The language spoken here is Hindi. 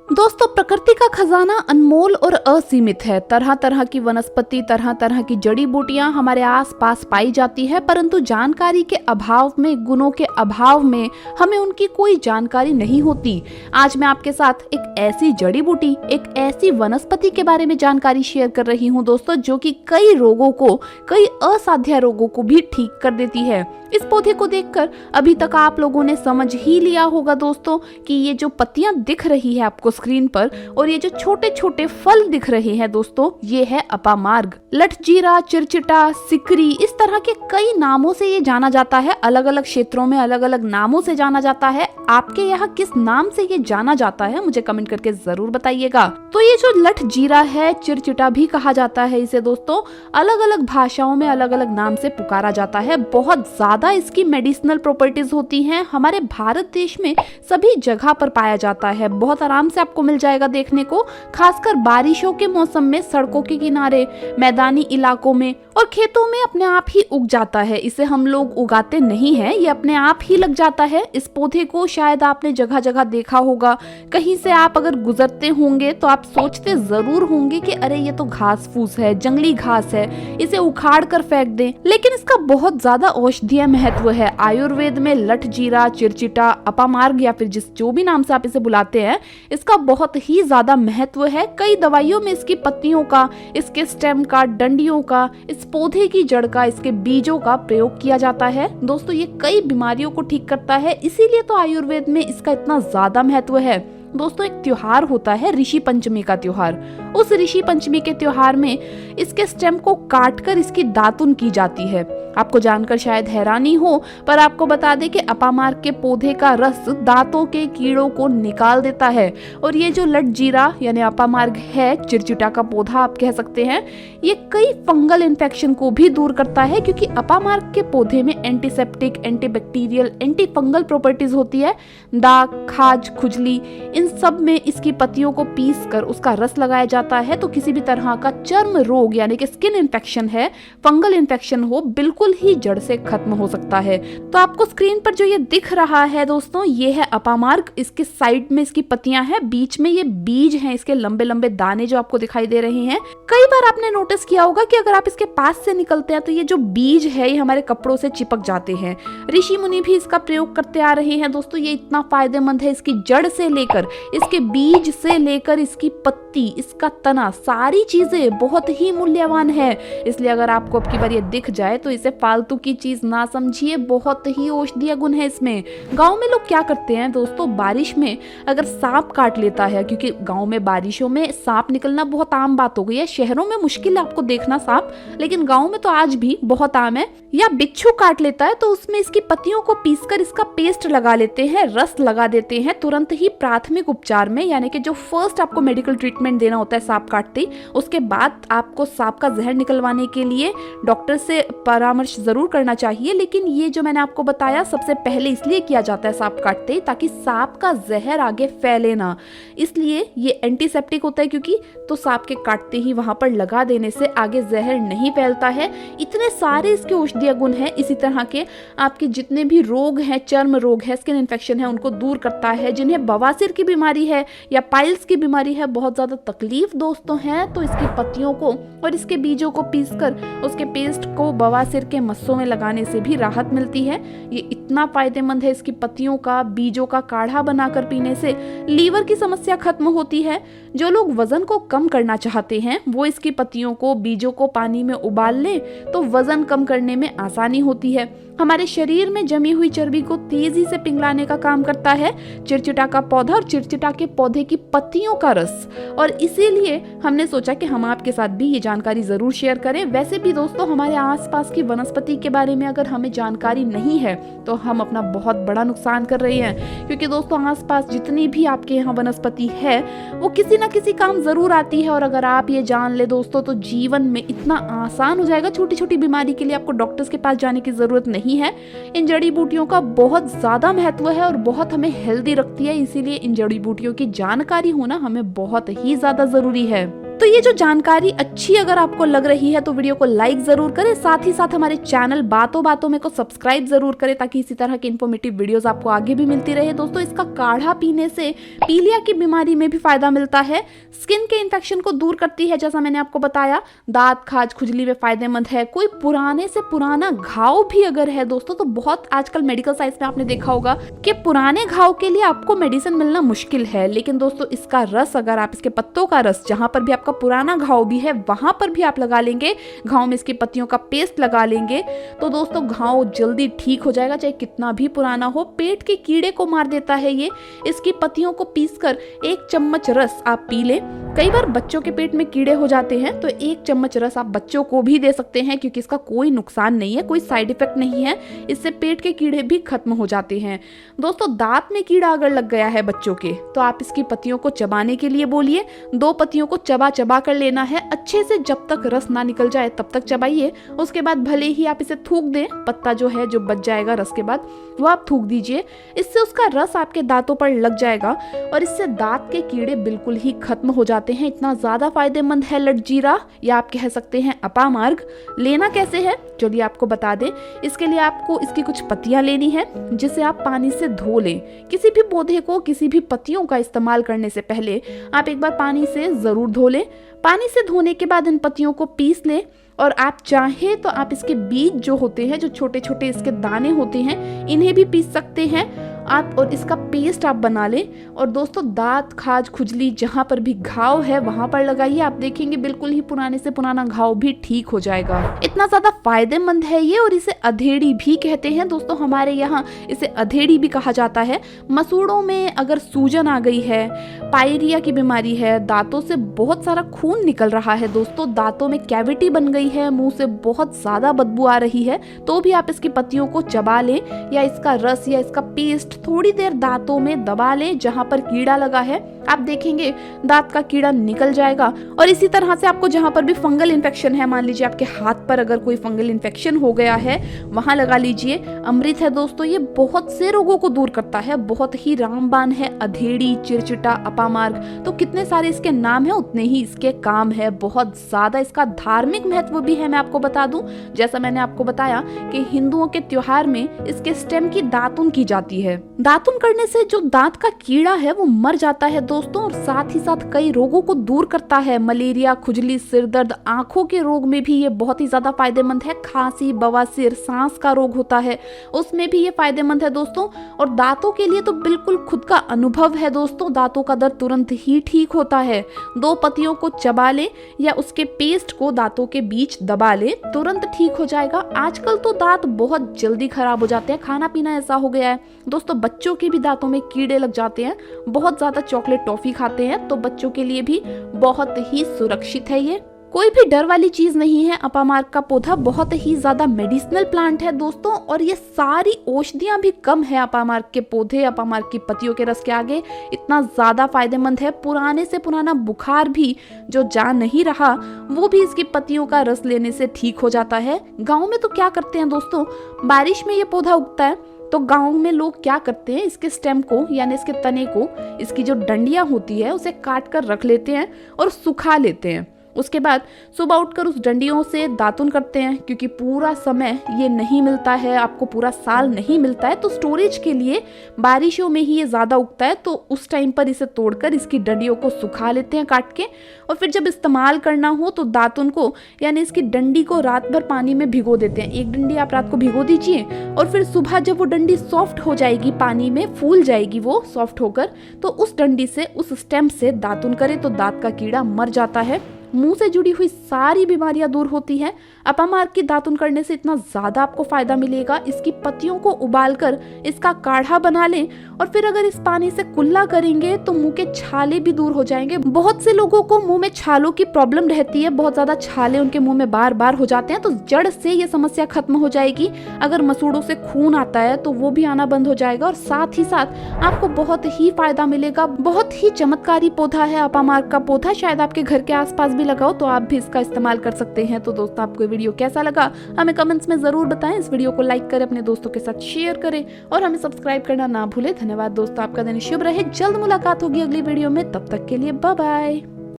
दोस्तों, प्रकृति का खजाना अनमोल और असीमित है। तरह तरह की वनस्पति, तरह तरह की जड़ी बूटियां हमारे आसपास पाई जाती है, परंतु जानकारी के अभाव में, गुणों के अभाव में हमें उनकी कोई जानकारी नहीं होती। आज मैं आपके साथ एक ऐसी जड़ी बूटी, एक ऐसी वनस्पति के बारे में जानकारी शेयर कर रही हूँ दोस्तों, जो कि कई रोगों को, कई असाध्य रोगों को भी ठीक कर देती है। इस पौधे को देखकर अभी तक आप लोगों ने समझ ही लिया होगा दोस्तों कि ये जो पत्तियां दिख रही है आपको स्क्रीन पर और ये जो छोटे छोटे फल दिख रहे हैं दोस्तों, ये है अपामार्ग। लठजीरा, चिरचिटा, सिकरी, इस तरह के कई नामों से ये जाना जाता है। अलग अलग क्षेत्रों में अलग अलग नामों से जाना जाता है। आपके यहाँ किस नाम से ये जाना जाता है मुझे कमेंट करके जरूर बताइएगा। तो ये जो लठजीरा है, चिरचिटा भी कहा जाता है इसे दोस्तों, अलग अलग भाषाओं में अलग अलग नाम से पुकारा जाता है। बहुत ज्यादा इसकी मेडिसिनल प्रॉपर्टीज होती हैं। हमारे भारत देश में सभी जगह पर पाया जाता है। बहुत आराम से आपको मिल जाएगा देखने को, खासकर बारिशों के मौसम में, सड़कों के किनारे, मैदानी इलाकों में और खेतों में अपने आप ही उग जाता है। इसे हम लोग उगाते नहीं हैं, ये अपने आप ही लग जाता है। इस पौधे को शायद आपने जगह जगह देखा होगा। कहीं से आप अगर गुजरते होंगे तो आप सोचते जरूर होंगे कि अरे ये तो घास फूस है, जंगली घास है, इसे उखाड़ कर फेंक दें। लेकिन इसका बहुत ज्यादा औषधीय महत्व है। आयुर्वेद में लठजीरा, चिरचिटा, अपामार्ग या फिर जो भी नाम से आप इसे बुलाते हैं, इसका बहुत ही ज्यादा महत्व है। कई दवाइयों में इसकी पत्तियों का, इसके स्टेम का, डंडियों का, इस पौधे की जड़ का, इसके बीजों का प्रयोग किया जाता है। दोस्तों, ये कई बीमारियों को ठीक करता है, इसीलिए तो आयुर्वेद में इसका इतना ज्यादा महत्व है। दोस्तों, एक त्योहार होता है ऋषि पंचमी का त्योहार। उस ऋषि पंचमी के त्योहार में इसके स्टेम को काटकर इसकी दातुन की जाती है। आपको जानकर शायद हैरानी हो, पर आपको बता दें कि अपामार्ग के पौधे का रस दांतों के कीड़ों को निकाल देता है। और ये जो लठजीरा यानी अपामार्ग है, चिरचिटा का पौधा आप कह सकते हैं, ये कई फंगल इन्फेक्शन को भी दूर करता है, क्योंकि अपामार्ग के पौधे में antiseptic, antibacterial, anti fungal properties होती है। दाग, खाज, खुजली, इन सब में इसकी पत्तियों को पीस कर उसका रस लगाया जाता है, तो किसी भी तरह का चर्म रोग यानी कि स्किन इन्फेक्शन है, फंगल इन्फेक्शन हो, बिल्कुल ही जड़ से खत्म हो सकता है। तो आपको स्क्रीन पर जो ये दिख रहा है दोस्तों, ये है अपामार्ग। इसके साइड में इसकी पत्तियां हैं, बीच में ये बीज हैं, इसके लंबे लंबे दाने जो आपको दिखाई दे रहे हैं। कई बार आपने नोटिस किया होगा कि अगर आप इसके पास से निकलते हैं तो ये जो बीज है ये हमारे कपड़ों से चिपक जाते हैं। ऋषि मुनि भी इसका प्रयोग करते आ रहे हैं दोस्तों। ये इतना फायदेमंद है, इसकी जड़ से लेकर, इसके बीज से लेकर, इसकी पत्ती, इसका तना, सारी चीजें बहुत ही मूल्यवान है। इसलिए अगर आपको अब की बार ये दिख जाए तो इसे फालतू की चीज ना समझिए, बहुत ही औषधीय गुण है इसमें। गांव में लोग क्या करते हैं दोस्तों, बारिश में अगर सांप काट लेता है, क्योंकि गांव में बारिशों में सांप निकलना बहुत आम बात हो गई है। शहरों में मुश्किल है आपको देखना सांप, लेकिन गांव में तो आज भी बहुत आम है। या बिच्छू काट लेता है तो उसमें इसकी पत्तियों को पीसकर इसका पेस्ट लगा लेते हैं, रस लगा देते हैं तुरंत ही प्राथमिक उपचार में, यानी कि जो फर्स्ट आपको मेडिकल ट्रीटमेंट देना होता है सांप काटते ही, उसके बाद आपको सांप का जहर निकलवाने के लिए डॉक्टर से परामर्श जरूर करना चाहिए। लेकिन ये जो मैंने आपको बताया सबसे पहले इसलिए किया जाता है सांप काटते ही, ताकि सांप का जहर आगे फैले ना। इसलिए ये एंटीसेप्टिक होता है, क्योंकि तो सांप के काटते ही वहां पर लगा देने से आगे जहर नहीं फैलता है। इतने सारे इसके औषधीय गुण हैं। इसी तरह के आपके जितने भी रोग हैं, चर्म रोग है, स्किन इन्फेक्शन है, उनको दूर करता है। जिन्हें बवासीर की बीमारी है या पाइल्स की बीमारी है, बहुत ज्यादा तकलीफ दोस्तों है, तो इसकी पत्तियों को और इसके बीजों को पीसकर उसके पेस्ट को बवासीर के मस्सों में लगाने से भी राहत मिलती है। ये इतना फायदेमंद है। इसकी पत्तियों का, बीजों का काढ़ा बनाकर पीने से लीवर की समस्या खत्म होती है। जो लोग वजन को कम करना चाहते हैं वो इसकी पत्तियों को, बीजों को पानी में उबाल लें तो वजन कम करने में आसानी होती है। हमारे शरीर में जमी हुई चर्बी को तेजी से पिघलाने का काम करता है चिरचिटा का पौधा और चिरचिटा के पौधे की पत्तियों का रस। और इसीलिए हमने सोचा कि हम आपके साथ भी ये जानकारी जरूर शेयर करें। वैसे भी दोस्तों, हमारे आसपास की वनस्पति के बारे में अगर हमें जानकारी नहीं है तो हम अपना बहुत बड़ा नुकसान कर रहे हैं, क्योंकि दोस्तों आसपास जितनी भी आपके यहाँ वनस्पति है वो किसी ना किसी काम जरूर आती है। और अगर आप ये जान ले दोस्तों तो जीवन में इतना आसान हो जाएगा। छोटी छोटी बीमारी के लिए आपको डॉक्टर्स के पास जाने की जरूरत नहीं है। इन जड़ी बूटियों का बहुत ज्यादा महत्व है और बहुत हमें हेल्दी रखती है। इसीलिए इन जड़ी बूटियों की जानकारी होना हमें बहुत ही ज्यादा जरूरी है। तो ये जो जानकारी अच्छी अगर आपको लग रही है तो वीडियो को लाइक जरूर करें, साथ ही साथ हमारे चैनल बातों बातों में को सब्सक्राइब जरूर करें ताकि इसी तरह की इन्फॉर्मेटिव वीडियोस आपको आगे भी मिलती रहे। दोस्तों इसका काढ़ा पीने से पीलिया की बीमारी में भी फायदा मिलता है, स्किन के इन्फेक्शन को दूर करती है जैसा मैंने आपको बताया, दांत खाज खुजली में फायदेमंद है। कोई पुराने से पुराना घाव भी अगर है दोस्तों तो बहुत आजकल मेडिकल साइंस में आपने देखा होगा कि पुराने घाव के लिए आपको मेडिसिन मिलना मुश्किल है, लेकिन दोस्तों इसका रस अगर आप इसके पत्तों का रस जहां पर भी आपका पुराना घाव भी है वहां पर भी आप लगा लेंगे, घाव में इसकी पत्तियों का पेस्ट लगा लेंगे तो दोस्तों घाव जल्दी ठीक हो जाएगा, चाहे कितना भी पुराना हो। पेट के कीड़े को मार देता है ये। इसकी पत्तियों को पीसकर 1 चम्मच रस आप पी लें। कई बार बच्चों के पेट में कीड़े हो जाते हैं तो 1 चम्मच रस आप बच्चों को भी दे सकते हैं क्योंकि इसका कोई नुकसान नहीं है, कोई साइड इफेक्ट नहीं है, इससे पेट के कीड़े भी खत्म हो जाते हैं। दोस्तों दांत में कीड़ा अगर लग गया है बच्चों के तो आप इसकी पत्तियों को चबाने के लिए बोलिए, 2 पत्तियों को चबा चबा कर लेना है अच्छे से, जब तक रस ना निकल जाए तब तक चबाइए। उसके बाद भले ही आप इसे थूक दें, पत्ता जो है जो बच जाएगा रस के बाद वो आप थूक दीजिए, इससे उसका रस आपके दांतों पर लग जाएगा और इससे दांत के कीड़े बिल्कुल ही खत्म हो जाते हैं। इतना ज्यादा फायदेमंद है लटजीरा या आप कह सकते हैं अपामार्ग। लेना कैसे है चलिए आपको बता दें। इसके लिए आपको इसकी कुछ पत्तियां लेनी है जिसे आप पानी से धो लें। किसी भी पौधे को किसी भी पत्तियों का इस्तेमाल करने से पहले आप एक बार पानी से जरूर धो लें। पानी से धोने के बाद इन पत्तियों को पीस लें और आप चाहे तो आप इसके बीज जो होते हैं, जो छोटे छोटे इसके दाने होते हैं, इन्हें भी पीस सकते हैं आप और इसका पेस्ट आप बना लें। और दोस्तों दांत खाज खुजली जहां पर भी घाव है वहां पर लगाइए, आप देखेंगे बिल्कुल ही पुराने से पुराना घाव भी ठीक हो जाएगा। इतना ज्यादा फायदेमंद है ये और इसे अधेड़ी भी कहते हैं दोस्तों, हमारे यहाँ इसे अधेड़ी भी कहा जाता है। मसूड़ों में अगर सूजन आ गई है, पायरिया की बीमारी है, दांतों से बहुत सारा खून निकल रहा है दोस्तों, दांतों में कैविटी बन गई है, मुंह से बहुत ज्यादा बदबू आ रही है, तो भी आप इसकी पत्तियों को चबा लें या इसका रस या इसका पेस्ट थोड़ी देर दांतों में दबा लें जहां पर कीड़ा लगा है, आप देखेंगे दांत का कीड़ा निकल जाएगा। और इसी तरह से आपको जहां पर भी फंगल इन्फेक्शन है, मान लीजिए आपके हाथ पर अगर कोई फंगल इन्फेक्शन हो गया है वहां लगा लीजिए। अमृत है दोस्तों, ये बहुत से रोगों को दूर करता है, बहुत ही रामबाण है। अधेड़ी, चिरचिटा, अपामार्ग, तो कितने सारे इसके नाम है उतने ही इसके काम है, बहुत ज्यादा इसका धार्मिक महत्व भी है। मैं आपको बता दूं, जैसा मैंने आपको बताया कि हिंदुओं के त्योहार में इसके स्टेम की दातुन की जाती है। दातुन करने से जो दांत का कीड़ा है वो मर जाता है दोस्तों और साथ ही साथ कई रोगों को दूर करता है। मलेरिया, खुजली, सिर दर्द, आंखों के रोग में भी ये बहुत ही ज्यादा फायदेमंद है। खांसी, बवासीर, सांस का रोग होता है उसमें भी ये फायदेमंद है दोस्तों। और दांतों के लिए तो बिल्कुल खुद का अनुभव है दोस्तों, दांतों का दर्द तुरंत ही ठीक होता है। 2 पत्तियों को चबा ले या उसके पेस्ट को दांतों के बीच दबा ले, तुरंत ठीक हो जाएगा। आजकल तो दांत बहुत जल्दी खराब हो जाते हैं, खाना पीना ऐसा हो गया है दोस्तों, बच्चों के भी दांतों में कीड़े लग जाते हैं, बहुत ज्यादा चॉकलेट टॉफी खाते हैं तो बच्चों के लिए भी बहुत ही सुरक्षित है। ये कोई भी डर वाली चीज नहीं है। अपामार्ग का पौधा बहुत ही ज्यादा मेडिसिनल प्लांट है दोस्तों और ये सारी औषधियां भी कम है अपामार्ग के पौधे, अपामार्ग की पत्तियों के रस के आगे, इतना ज्यादा फायदेमंद है। पुराने से पुराना बुखार भी जो जा नहीं रहा वो भी इसकी पत्तियों का रस लेने से ठीक हो जाता है। गाँव में तो क्या करते हैं दोस्तों, बारिश में ये पौधा उगता है तो गांव में लोग क्या करते हैं, इसके स्टेम को यानी इसके तने को, इसकी जो डंडियां होती है उसे काट कर रख लेते हैं और सुखा लेते हैं। उसके बाद सुबह उठकर उस डंडियों से दातुन करते हैं, क्योंकि पूरा समय ये नहीं मिलता है, आपको पूरा साल नहीं मिलता है, तो स्टोरेज के लिए बारिशों में ही ये ज़्यादा उगता है, तो उस टाइम पर इसे तोड़कर इसकी डंडियों को सुखा लेते हैं काट के, और फिर जब इस्तेमाल करना हो तो दातुन को यानी इसकी डंडी को रात भर पानी में भिगो देते हैं। 1 डंडी आप रात को भिगो दीजिए और फिर सुबह जब वो डंडी सॉफ्ट हो जाएगी, पानी में फूल जाएगी वो सॉफ्ट होकर, तो उस डंडी से, उस स्टेम से दातुन करें तो दांत का कीड़ा मर जाता है। मुंह से जुड़ी हुई सारी बीमारियां दूर होती हैं। अपामार्ग की दातुन करने से इतना ज्यादा आपको फायदा मिलेगा। इसकी पत्तियों को उबालकर इसका काढ़ा बना लें और फिर अगर इस पानी से कुल्ला करेंगे तो मुंह के छाले भी दूर हो जाएंगे। बहुत से लोगों को मुंह में छालों की प्रॉब्लम रहती है, बहुत ज्यादा छाले उनके मुंह में बार बार हो जाते हैं, तो जड़ से ये समस्या खत्म हो जाएगी। अगर मसूड़ों से खून आता है तो वो भी आना बंद हो जाएगा और साथ ही साथ आपको बहुत ही फायदा मिलेगा। बहुत ही चमत्कारी पौधा है अपामार्ग का पौधा, शायद आपके घर के आसपास भी लगाओ तो आप भी इसका इस्तेमाल कर सकते हैं। तो दोस्तों आपको वीडियो कैसा लगा हमें कमेंट्स में जरूर बताएं। इस वीडियो को लाइक करें, अपने दोस्तों के साथ शेयर करें और हमें सब्सक्राइब करना ना भूलें। धन्यवाद दोस्तों, आपका दिन शुभ रहे। जल्द मुलाकात होगी अगली वीडियो में, तब तक के लिए बाय बाय।